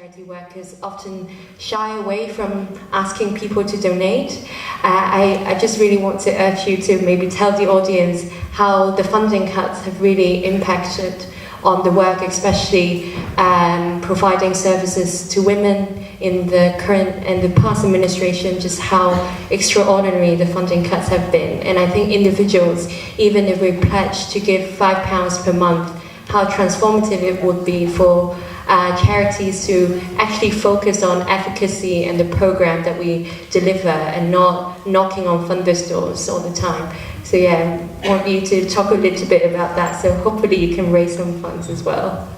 charity workers often shy away from asking people to donate. I just really want to urge you to maybe tell the audience how the funding cuts have really impacted on the work, especially providing services to women in the current and the past administration, just how extraordinary the funding cuts have been. And I think individuals, even if we pledge to give £5 per month, how transformative it would be for charities to actually focus on efficacy and the program that we deliver and not knocking on funders' doors all the time. So yeah, I want you to talk a little bit about that, so hopefully you can raise some funds as well.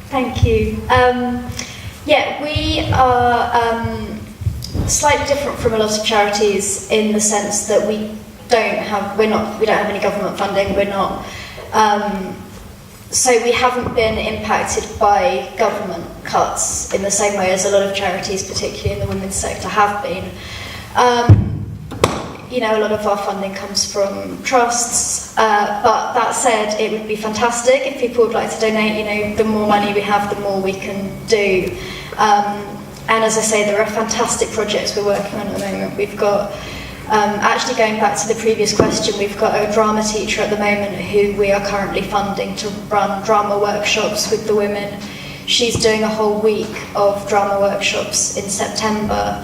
Thank you. Yeah, we are slightly different from a lot of charities in the sense that we don't have any government funding. So we haven't been impacted by government cuts in the same way as a lot of charities, particularly in the women's sector, have been. A lot of our funding comes from trusts, but that said, it would be fantastic if people would like to donate. The more money we have, the more we can do. And as I say, there are fantastic projects we're working on at the moment. We've got, actually going back to the previous question, we've got a drama teacher at the moment who we are currently funding to run drama workshops with the women. She's doing a whole week of drama workshops in September.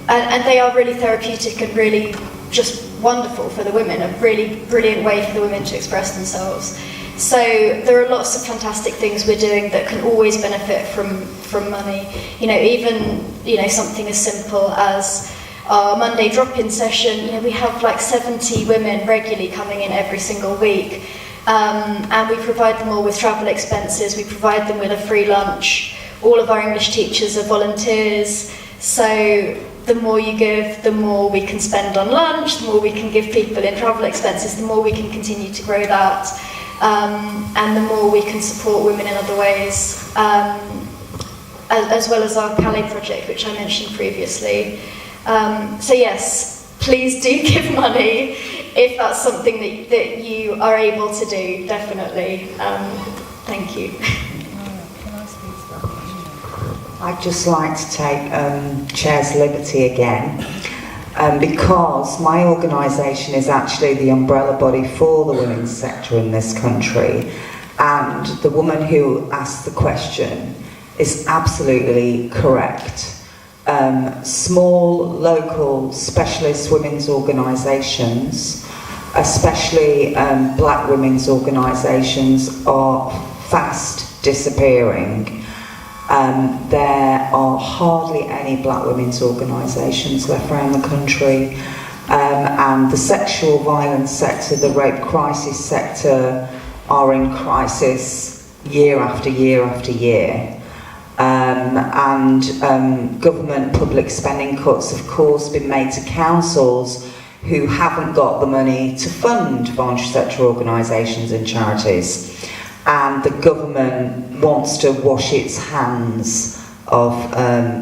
And they are really therapeutic and really just wonderful for the women, a really brilliant way for the women to express themselves. So there are lots of fantastic things we're doing that can always benefit from money. Even something as simple as our Monday drop-in session. We have like 70 women regularly coming in every single week, and we provide them all with travel expenses. We provide them with a free lunch. All of our English teachers are volunteers. So the more you give, the more we can spend on lunch, the more we can give people in travel expenses, the more we can continue to grow that, and the more we can support women in other ways, as well as our Calais project, which I mentioned previously. So yes, please do give money if that's something that you are able to do, definitely. Thank you. I'd just like to take Chair's liberty again, because my organisation is actually the umbrella body for the women's sector in this country, and the woman who asked the question is absolutely correct. Small, local, specialist women's organisations, especially black women's organisations, are fast disappearing. There are hardly any black women's organisations left around the country, and the sexual violence sector, the rape crisis sector, are in crisis year after year after year. Government public spending cuts, of course, been made to councils who haven't got the money to fund voluntary sector organisations and charities. And the government wants to wash its hands of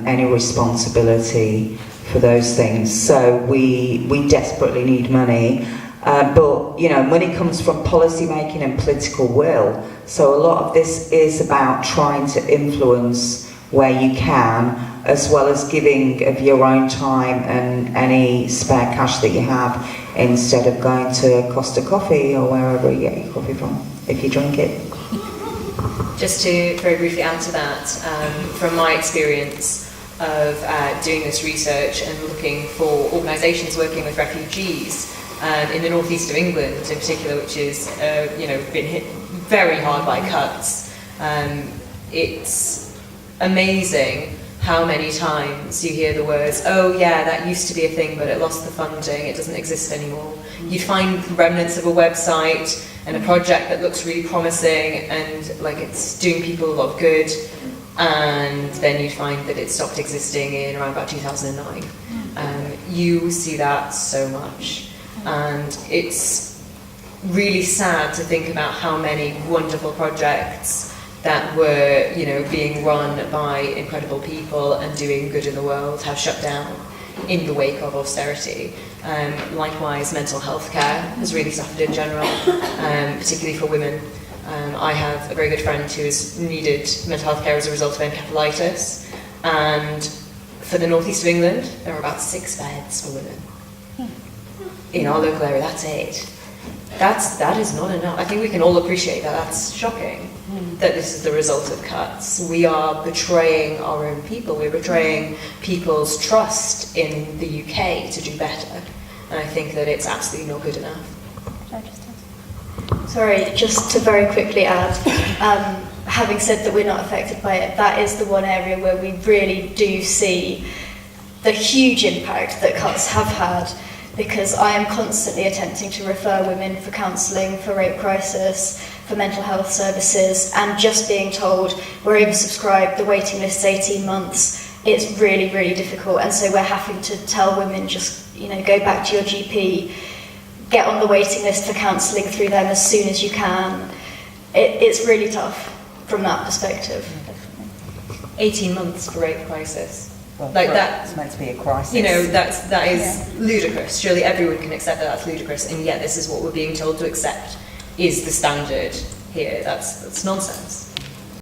any responsibility for those things. So we desperately need money. But money comes from policy making and political will. So a lot of this is about trying to influence where you can, as well as giving of your own time and any spare cash that you have, instead of going to Costa Coffee or wherever you get your coffee from, if you drink it. Just to very briefly add to that, from my experience of doing this research and looking for organisations working with refugees in the northeast of England in particular, which is been hit very hard by cuts, it's amazing how many times you hear the words, "Oh yeah, that used to be a thing, but it lost the funding, it doesn't exist anymore." You find remnants of a website and a project that looks really promising and like it's doing people a lot of good, and then you find that it stopped existing in around about 2009. You see that so much, and it's really sad to think about how many wonderful projects that were, being run by incredible people and doing good in the world have shut down in the wake of austerity. Likewise, mental health care has really suffered in general, particularly for women. I have a very good friend who has needed mental health care as a result of encephalitis, and for the northeast of England, there are about 6 beds for women. In our local area, that's 8. That is not enough. I think we can all appreciate that. That's shocking that this is the result of cuts. We are betraying our own people. We're betraying people's trust in the UK to do better. And I think that it's absolutely not good enough. Sorry, just to very quickly add, having said that we're not affected by it, that is the one area where we really do see the huge impact that cuts have had, because I am constantly attempting to refer women for counselling, for rape crisis, for mental health services, and just being told we're oversubscribed, the waiting list's 18 months. It's really, really difficult, and so we're having to tell women just, go back to your GP, get on the waiting list for counselling through them as soon as you can. It's really tough from that perspective. 18 months for rape crisis. Well, like that, it's meant to be a crisis. That is ludicrous. Surely everyone can accept that that's ludicrous, and yet this is what we're being told to accept is the standard here. That's nonsense.